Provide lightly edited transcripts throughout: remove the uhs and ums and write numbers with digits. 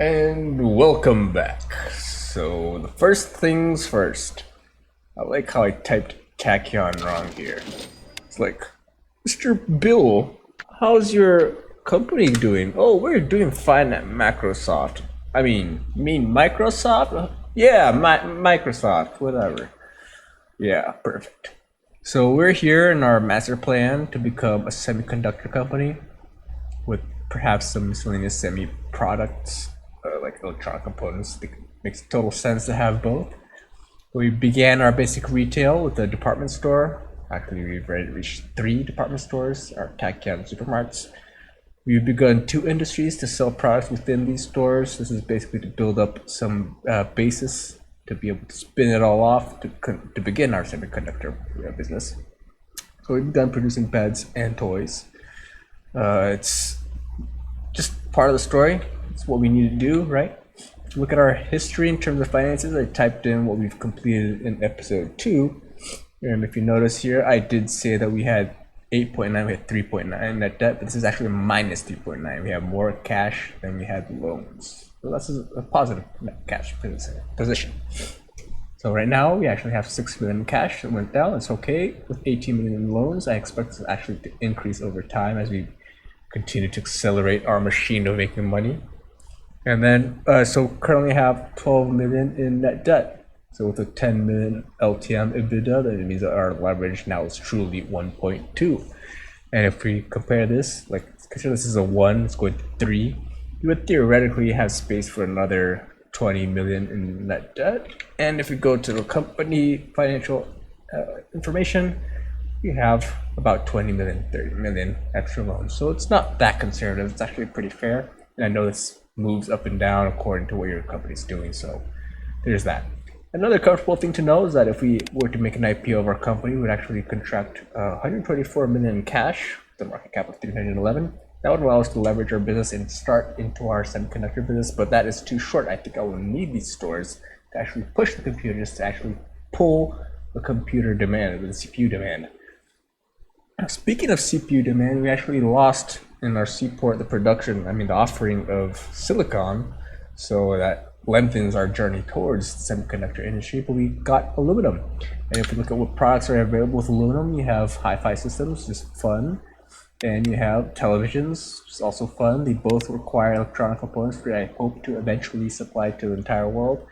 And welcome back. So the first things first. I like how I typed Tachyon wrong here. It's like, Mr. Bill, how's your company doing? Oh, we're doing fine at Microsoft. You mean Microsoft? Yeah, Microsoft, whatever. Yeah, perfect. So we're here in our master plan to become a semiconductor company with perhaps some miscellaneous semi products like electronic components. It makes total sense to have both. We began our basic retail with a department store. Actually, we've already reached 3 department stores, our Tachyon supermarkets. We've begun 2 industries to sell products within these stores. This is basically to build up some basis to be able to spin it all off to begin our semiconductor business. So we've begun producing beds and toys. It's just part of the story. It's what we need to do, right? If you look at our history in terms of finances, I typed in what we've completed in episode 2. And if you notice here, I did say that we had 8.9, we had 3.9 net debt, but this is actually minus 3.9. We have more cash than we had loans. So that's a positive net cash position. So right now we actually have 6 million in cash that went down. It's okay. With 18 million in loans, I expect it actually to increase over time as we continue to accelerate our machine of making money. And then, so currently have 12 million in net debt. So with a 10 million LTM EBITDA, that means that our leverage now is truly 1.2. And if we compare this, like consider this is a 1, it's going to 3, you would theoretically have space for another 20 million in net debt. And if we go to the company financial information, we have about 20 million, 30 million extra loans. So it's not that conservative. It's actually pretty fair. And I know this moves up and down according to what your company's doing. So there's that. Another comfortable thing to know is that if we were to make an IPO of our company, we would actually contract 124 million in cash, the market cap of 311. That would allow us to leverage our business and start into our semiconductor business, but that is too short. I think I will need these stores to actually push the computers to actually pull the computer demand, the CPU demand. Now, speaking of CPU demand, we actually lost in our seaport the the offering of silicon, so that lengthens our journey towards the semiconductor industry, but we got aluminum. And if you look at what products are available with aluminum, you have hi-fi systems, just fun, and you have televisions, which is also fun. They both require electronic components that I hope to eventually supply to the entire world.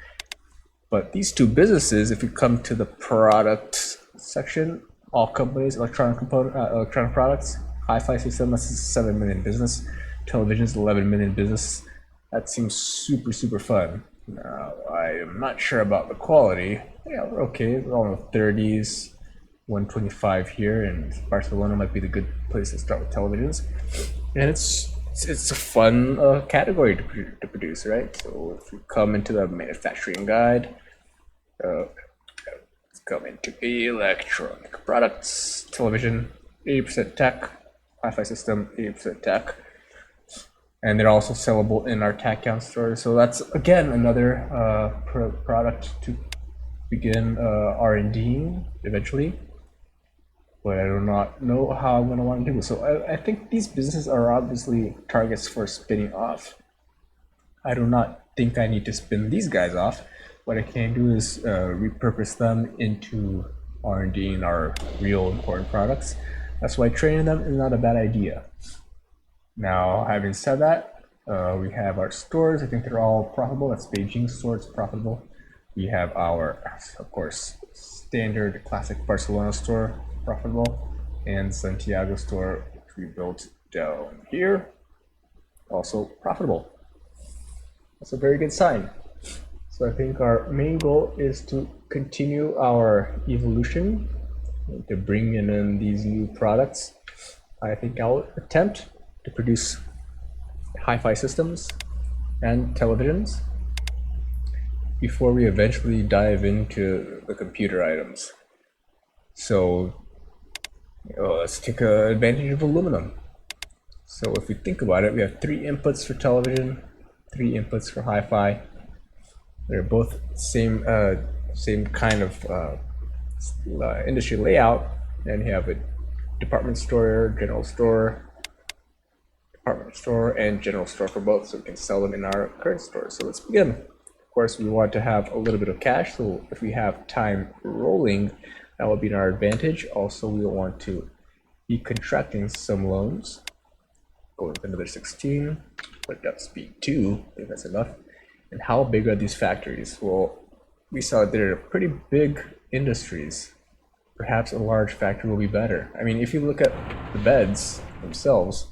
But these 2 businesses, if you come to the product section, all companies, electronic products, hi-fi system, that's a 7 million business, televisions, 11 million business. That seems super, super fun. Now, I am not sure about the quality. Yeah, we're okay. We're all in the 30s, 125 here, and Barcelona might be the good place to start with televisions. And it's a fun category to produce, right? So if we come into the manufacturing guide, let's come into electronic products, television, 80% tech, hi-fi system, 80% tech. And they're also sellable in our Tachyon store. So that's, again, another product to begin R&D eventually. But I do not know how I'm going to want to do it. So I think these businesses are obviously targets for spinning off. I do not think I need to spin these guys off. What I can do is repurpose them into R&D in our real important products. That's why training them is not a bad idea. Now, having said that, we have our stores. I think they're all profitable. That's Beijing store, it's profitable. We have our, of course, standard classic Barcelona store, profitable, and Santiago store, which we built down here, also profitable. That's a very good sign. So I think our main goal is to continue our evolution, to bring in these new products. I think I'll attempt to produce hi-fi systems and televisions before we eventually dive into the computer items. So let's take advantage of aluminum. So if we think about it, we have 3 inputs for television, 3 inputs for hi-fi. They're both same kind of industry layout, and you have a department store, general store, department store and general store for both, so we can sell them in our current store. So let's begin. Of course, we want to have a little bit of cash, so if we have time rolling, that will be in our advantage. Also, we will want to be contracting some loans. Go with another 16, put up speed 2, I think that's enough. And how big are these factories? Well, we saw they're pretty big industries. Perhaps a large factory will be better. I mean, if you look at the beds themselves,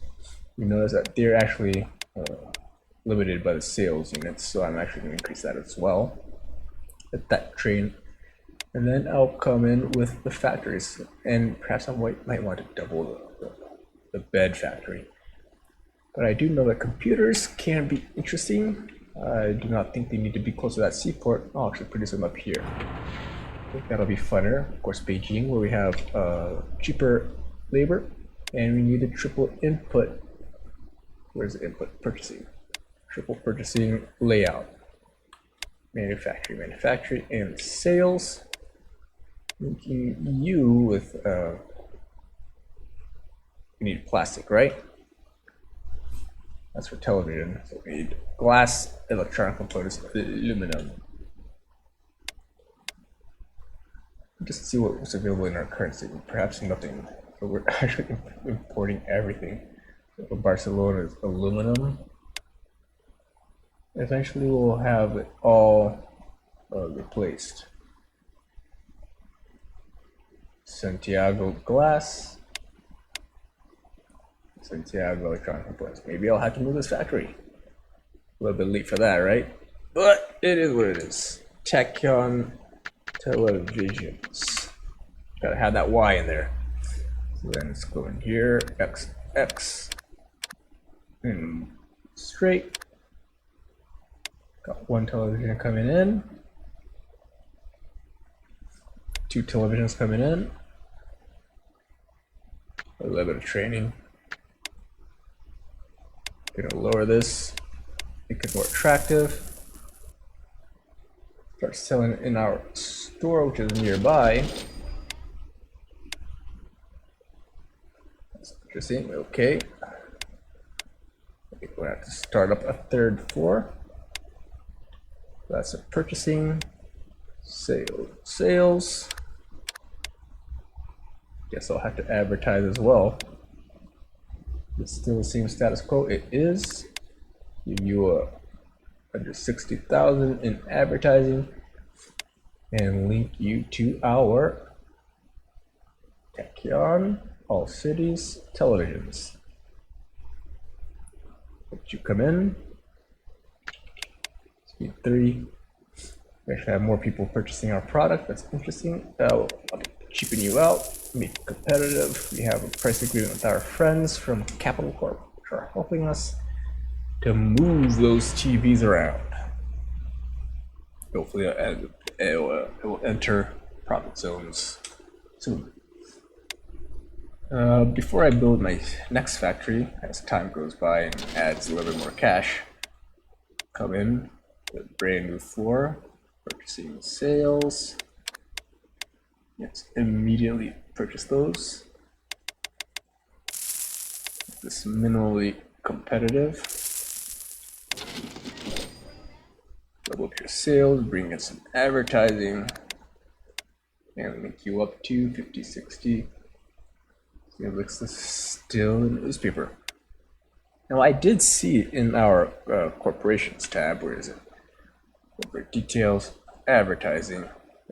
you notice that they're actually limited by the sales units, so I'm actually going to increase that as well. Let that train, and then I'll come in with the factories, and perhaps I might want to double the bed factory. But I do know that computers can be interesting. I do not think they need to be close to that seaport. I'll actually produce them up here. I think that'll be funner. Of course, Beijing, where we have cheaper labor, and we need a triple input. Where's the input? Purchasing. Triple purchasing layout. Manufacturing, and sales. Linking you with, we need plastic, right? That's for television. So we need glass, electronic components, aluminum. Just see what's available in our currency. Perhaps nothing. So we're actually importing everything. So Barcelona is aluminum. Eventually we'll have it all replaced. Santiago glass. Santiago electronic components. Maybe I'll have to move this factory. A little bit late for that, right? But it is what it is. Tachyon televisions. Gotta have that Y in there. So then let's go in here. X. And straight. Got one television coming in. 2 televisions coming in. A little bit of training. Gonna lower this, make it more attractive. Start selling in our store, which is nearby. That's interesting. Okay. We're gonna have to start up a 3rd floor. That's a purchasing, sales. Guess I'll have to advertise as well. It's still the same status quo. It is. Give you under 60,000 in advertising, and link you to our Tachyon all cities televisions. Let you come in. Speed 3. We actually have more people purchasing our product. That's interesting. I'll cheapen you out. Make it competitive. We have a price agreement with our friends from Capital Corp, which are helping us to move those TVs around. Hopefully it will enter profit zones soon. Before I build my next factory, as time goes by and adds a little bit more cash, come in with a brand new floor, purchasing sales. Yes, immediately purchase those. This minimally competitive. Double up your sales, bring in some advertising, and make you up to 50, 60. See, it looks still in the newspaper. Now, I did see in our corporations tab, where is it? Corporate details, advertising.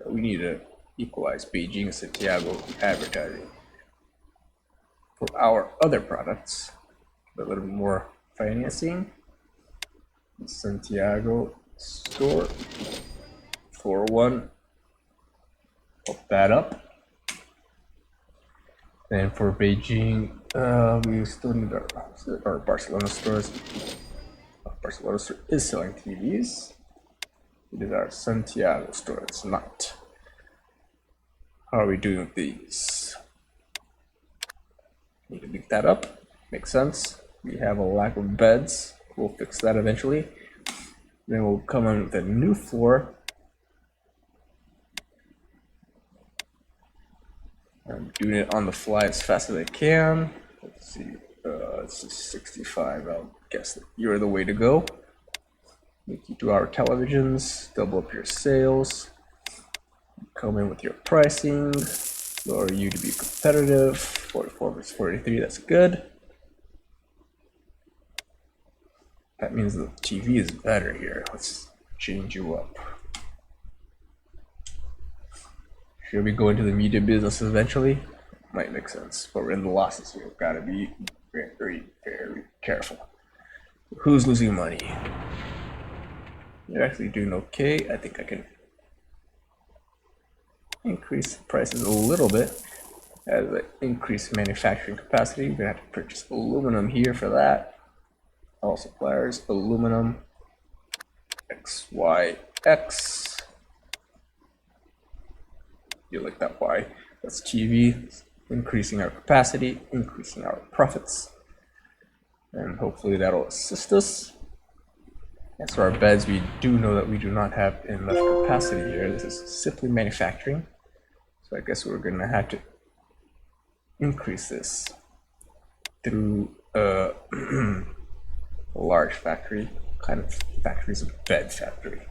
We need to equalize Beijing and Santiago advertising. For our other products, a little bit more financing. Santiago store, 4-1. Pop that up. And for Beijing, we still need our Barcelona stores. Barcelona store is selling TVs. It is our Santiago store. It's not. How are we doing with these? Need to beat that up. Makes sense. We have a lack of beds. We'll fix that eventually. Then we'll come in with a new floor. I'm doing it on the fly as fast as I can. Let's see. It's just 65. I'll guess that you're the way to go. Make you 2-hour televisions, double up your sales, come in with your pricing, lower you to be competitive. 44 versus 43, that's good. That means the TV is better here. Let's change you up. Should we go into the media business eventually? Might make sense, but we're in the losses here. We've got to be very, very careful. Who's losing money? You're actually doing okay. I think I can increase prices a little bit as I increase manufacturing capacity. We're gonna have to purchase aluminum here for that. All suppliers, aluminum, XYX. You like that Y? That's TV. Increasing our capacity, increasing our profits, and hopefully that'll assist us. As for our beds, we do know that we do not have enough capacity here. This is simply manufacturing, so I guess we're gonna have to increase this through a large factory. What kind of factory is a bed factory?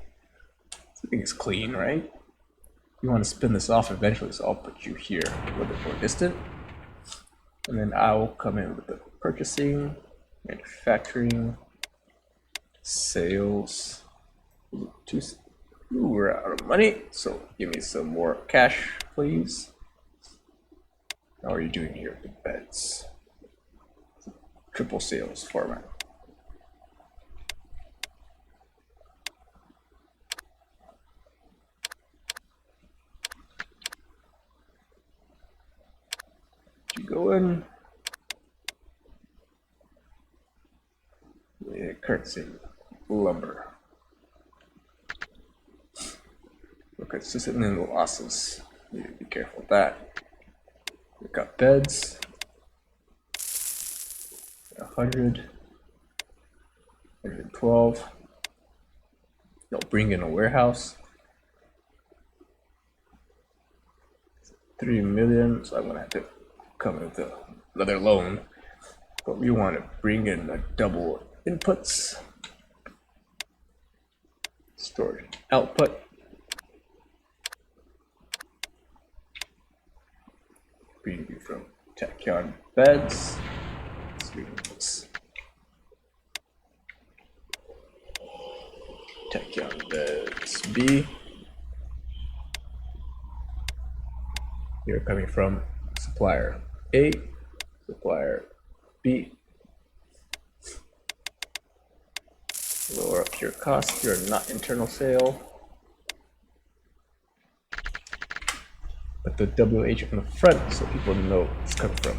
I think it's clean, right? You want to spin this off eventually, so I'll put you here a little bit more distant, and then I'll come in with the purchasing, manufacturing, sales. Ooh, we're out of money, so give me some more cash, please. How are you doing here with the beds? Triple sales format. You go in. Yeah, currency, lumber. We're consistently in the losses. You need to be careful with that. We've got beds. 100, 112. They'll bring in a warehouse. 3 million, so I'm gonna have to come with another loan. But we want to bring in a double inputs, storage output. Bring you from Tachyon beds. Tachyon beds B. You're coming from supplier A, supplier B. Lower up your cost. You're not internal sale. Put the WH in the front so people know where it's coming from.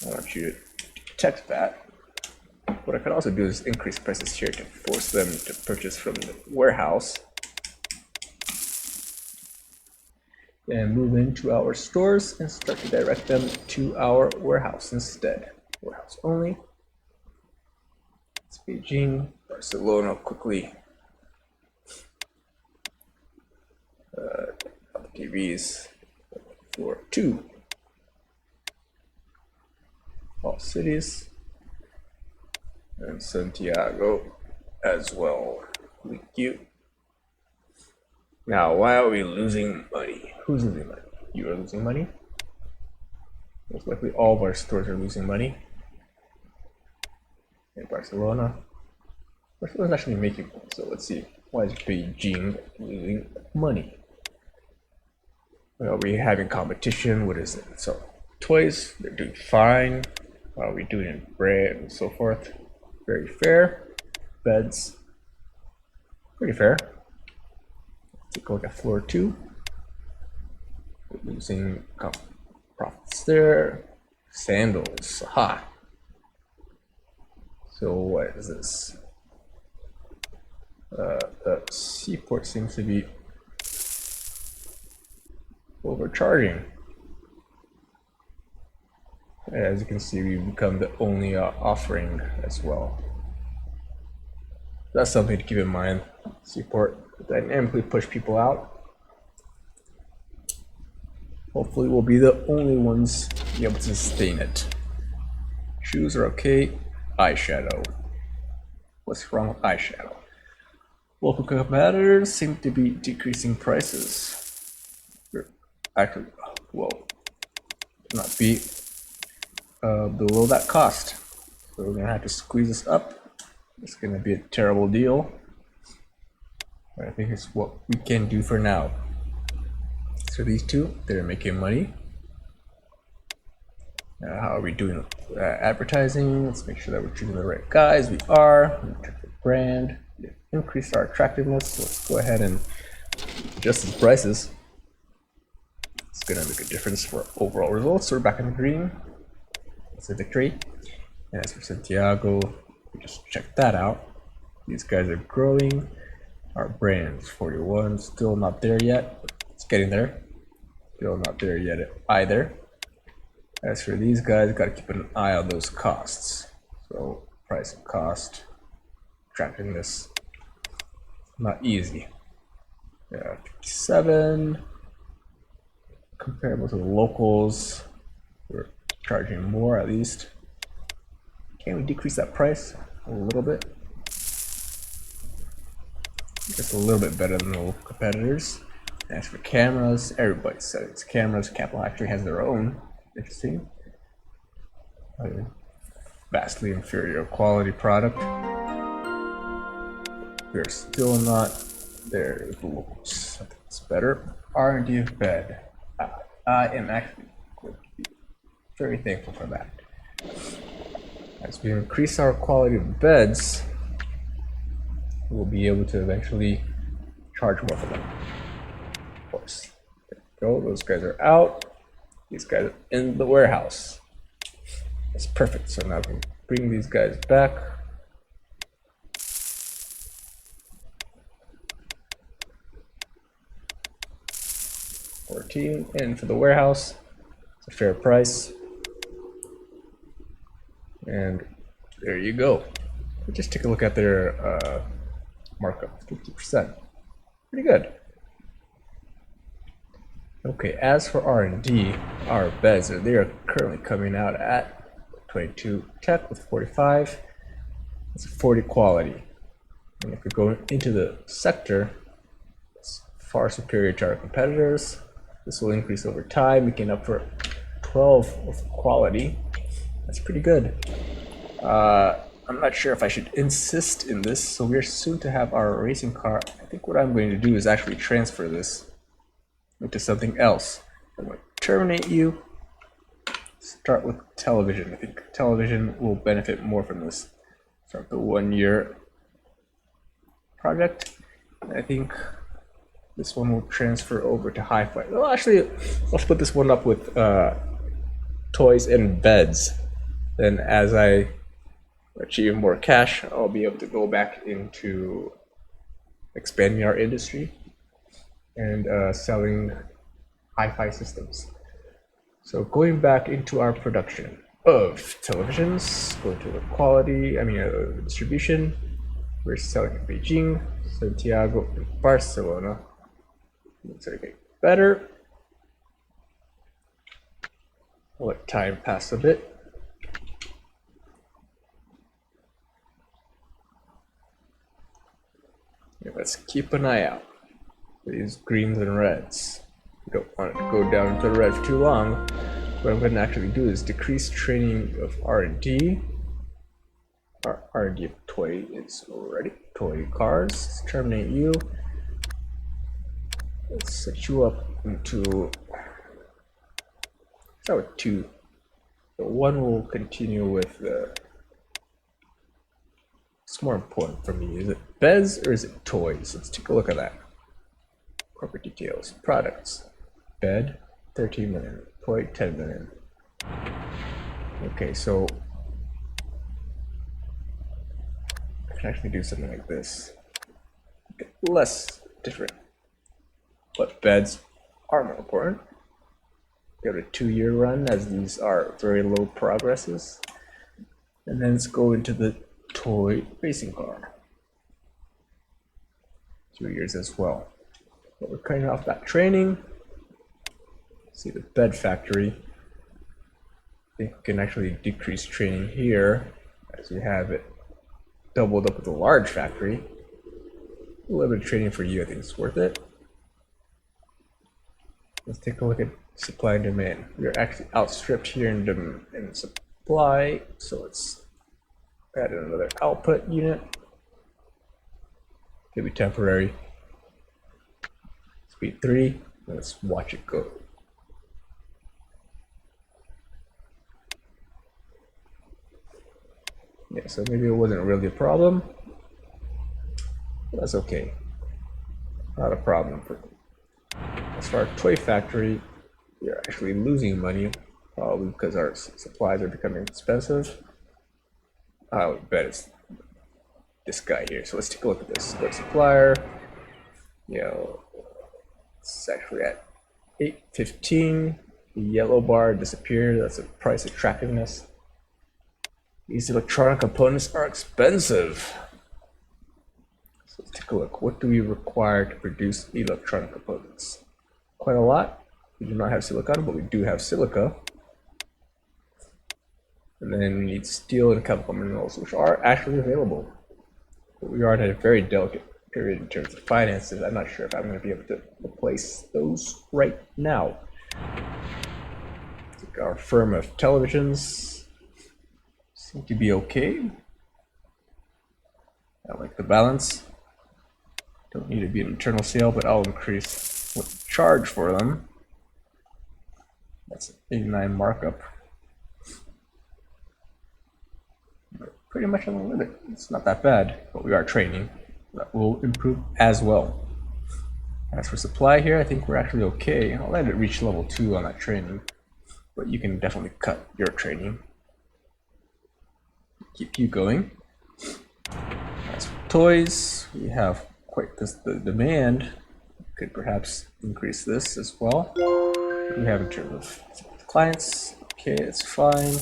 I want you to detect that. What I could also do is increase prices here to force them to purchase from the warehouse and move into our stores and start to direct them to our warehouse instead. Warehouse only. It's Beijing, Barcelona quickly. TVs, floor 2. All cities. And Santiago as well. Thank you. Now, why are we losing money? Who's losing money? You are losing money. Most likely all of our stores are losing money. In Barcelona. Barcelona's actually making money, so let's see. Why is Beijing losing money? Are we having competition? What is it? So, toys, they're doing fine. How are we doing in bread and so forth? Very fair. Beds, pretty fair. Take a look at floor 2. We're losing profits there. Sandals, aha. So what is this? The seaport seems to be overcharging. As you can see, we've become the only offering as well. That's something to keep in mind. Seaport dynamically push people out. Hopefully we'll be the only ones be able to sustain it. Shoes are okay. Eyeshadow. What's wrong with eyeshadow? Local competitors seem to be decreasing prices. Actually, well, not be below that cost. So we're gonna have to squeeze this up. It's gonna be a terrible deal. But I think it's what we can do for now. So these two, they're making money. How are we doing advertising? Let's make sure that we're choosing the right guys. We are. Check the brand. Increase our attractiveness. So let's go ahead and adjust these prices. It's gonna make a difference for overall results. So we're back in the green. That's a victory. And as for Santiago, we just check that out. These guys are growing. Our brand's 41, still not there yet. It's getting there. Still not there yet either. As for these guys, got to keep an eye on those costs. So price and cost, tracking this, not easy. 57, comparable to the locals, we're charging more at least. Can we decrease that price a little bit? Just a little bit better than the local competitors. As for cameras, everybody said it's cameras. Capital actually has their own. Interesting. Vastly inferior quality product. We're still not there with the locals. I think it's better. R&D of bed. I am actually going to be very thankful for that. As we increase our quality of beds, we'll be able to eventually charge more for them. Of course. There we go. Those guys are out. These guys are in the warehouse. That's perfect. So now we can bring these guys back. $14 in for the warehouse. It's a fair price. And there you go. Just take a look at their markup, 50%. Pretty good. Okay, as for R&D, our beds, they are currently coming out at 22 tech with 45. It's 40 quality. And if we go into the sector, it's far superior to our competitors. This will increase over time, making up for 12 of quality. That's pretty good. I'm not sure if I should insist in this. So we're soon to have our racing car. I think what I'm going to do is actually transfer this into something else. I'm going to terminate you. Start with television. I think television will benefit more from this. Start the 1-year project. I think this one will transfer over to hi-fi. Well, actually, let's put this one up with toys and beds. Then as I achieve more cash, I'll be able to go back into expanding our industry and selling hi-fi systems. So going back into our production of televisions, going to the quality, distribution, we're selling in Beijing, Santiago, and Barcelona. Looks like getting better. I'll let time pass a bit. Let's keep an eye out for these greens and reds. We don't want it to go down into the red for too long. What I'm going to actually do is decrease training of R&D. Our R&D of toy is already toy cars. Let's terminate you. Let's set you up into. Start with 2. So 1 will continue with the. What's more important for me? Is it beds or is it toys? Let's take a look at that. Corporate details, products, bed, 13 million, toy, 10 million. Okay, so I can actually do something like this. Less different, but beds are more important. Go to 2-year run, as these are very low progresses. And then let's go into the toy racing car. 2 years as well. But we're cutting off that training. See the bed factory. I think we can actually decrease training here as we have it doubled up with a large factory. A little bit of training for you, I think it's worth it. Let's take a look at supply and demand. We are actually outstripped here in supply, so let's add another output unit. Could be temporary. Speed 3. Let's watch it go. Yeah, so maybe it wasn't really a problem. That's okay. Not a problem for them. As for our toy factory, we are actually losing money, probably because our supplies are becoming expensive. I would bet it's this guy here. So let's take a look at this. Go to supplier. It's actually at 815. The yellow bar disappeared. That's a price attractiveness. These electronic components are expensive. So let's take a look. What do we require to produce electronic components? Quite a lot. We do not have silicon, but we do have silica. And then we need steel and chemical minerals, which are actually available. But we are at a very delicate period in terms of finances. I'm not sure if I'm going to be able to replace those right now. Take our firm of televisions. Seem to be okay. I like the balance. Don't need to be an internal sale, but I'll increase what we charge for them. That's an 89 markup. We're pretty much on the limit. It's not that bad, but we are training. That will improve as well. As for supply here, I think we're actually okay. I'll let it reach level 2 on that training, but you can definitely cut your training. Keep you going. As for toys, we have quite the demand. Could perhaps increase this as well. We have in terms of clients. Okay, it's fine.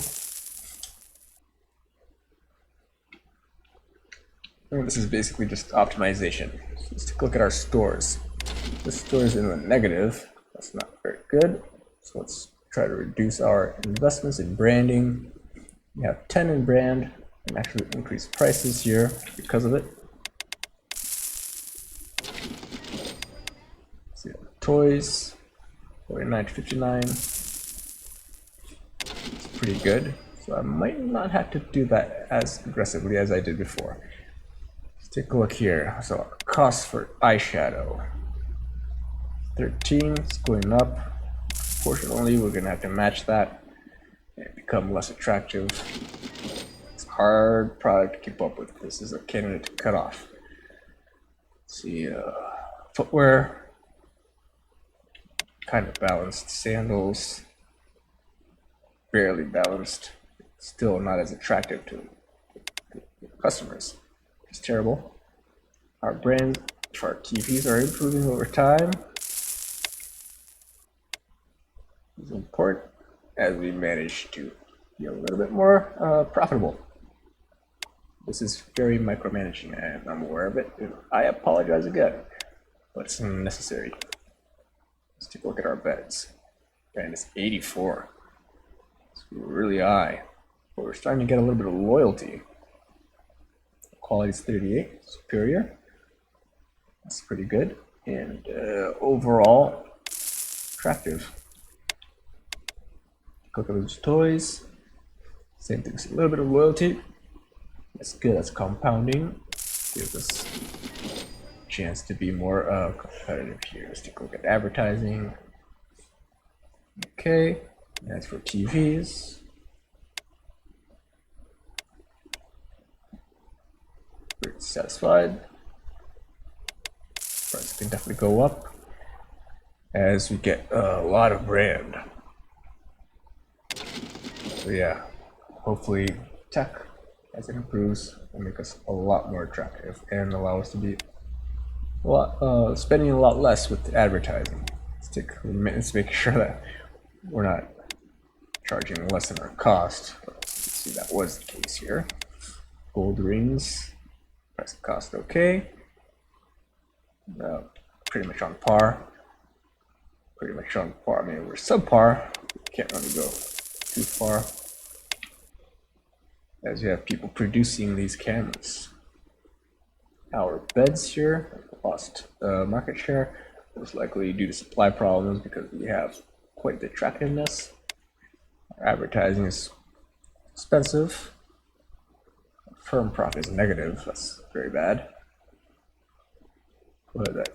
And this is basically just optimization. So let's take a look at our stores. This store is in the negative. That's not very good. So let's try to reduce our investments in branding. We have 10 in brand and actually increase prices here because of it. Let's see, toys, 49 to 59. It's pretty good. So I might not have to do that as aggressively as I did before. Let's take a look here. So cost for eyeshadow, 13, it's going up. Fortunately, we're gonna have to match that and become less attractive. It's a hard product to keep up with. This is a candidate to cut off. Let's see, footwear, kind of balanced. Sandals, barely balanced. Still not as attractive to customers. It's terrible. Our brands for our TVs are improving over time. It's important as we manage to be a little bit more profitable. This is very micromanaging, and I'm aware of it. I apologize again, but it's necessary. Let's take a look at our beds. Band is 84. It's really high, but we're starting to get a little bit of loyalty. Quality is 38, superior. That's pretty good, and overall attractive. Look at those toys. Same thing, a little bit of loyalty. That's good. That's compounding. Gives us a chance to be more competitive here. Let's take a look at advertising. Okay, that's for TVs. Pretty satisfied. Price can definitely go up as we get a lot of brand. So yeah, hopefully tech, as it improves, will make us a lot more attractive and allow us to be a lot, spending a lot less with advertising. Let's make sure that we're not charging less than our cost. Let's see, that was the case here. Gold rings, price and cost okay. Pretty much on par. pretty much on par. I mean, we're subpar. Can't really go too far, as you have people producing these cameras. Our beds here lost market share, most likely due to supply problems because we have quite the attractiveness. Our advertising is expensive. Firm profit is negative. That's very bad. But that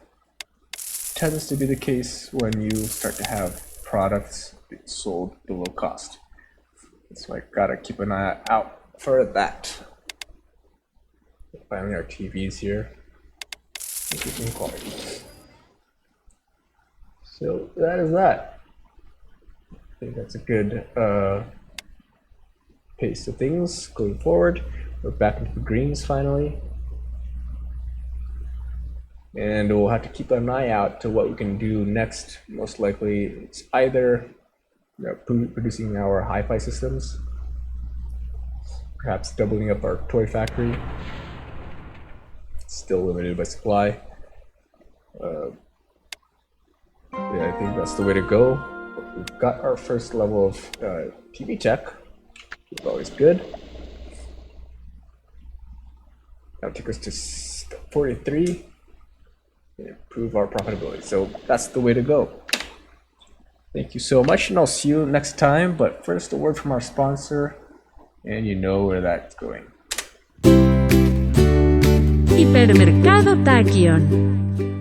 tends to be the case when you start to have products sold below cost. So I gotta keep an eye out for that. Finally, our TVs here. Increasing quality. So that is that. I think that's a good pace of things going forward. We're back into the greens finally. And we'll have to keep an eye out to what we can do next. Most likely, it's either producing our hi-fi systems, perhaps doubling up our toy factory. Still limited by supply. Yeah, I think that's the way to go. We've got our first level of TV tech, which is always good. That took us to 43. Improve our profitability. So that's the way to go. Thank you so much, and I'll see you next time. But first, a word from our sponsor, and you know where that's going. Hipermercado Tachyon.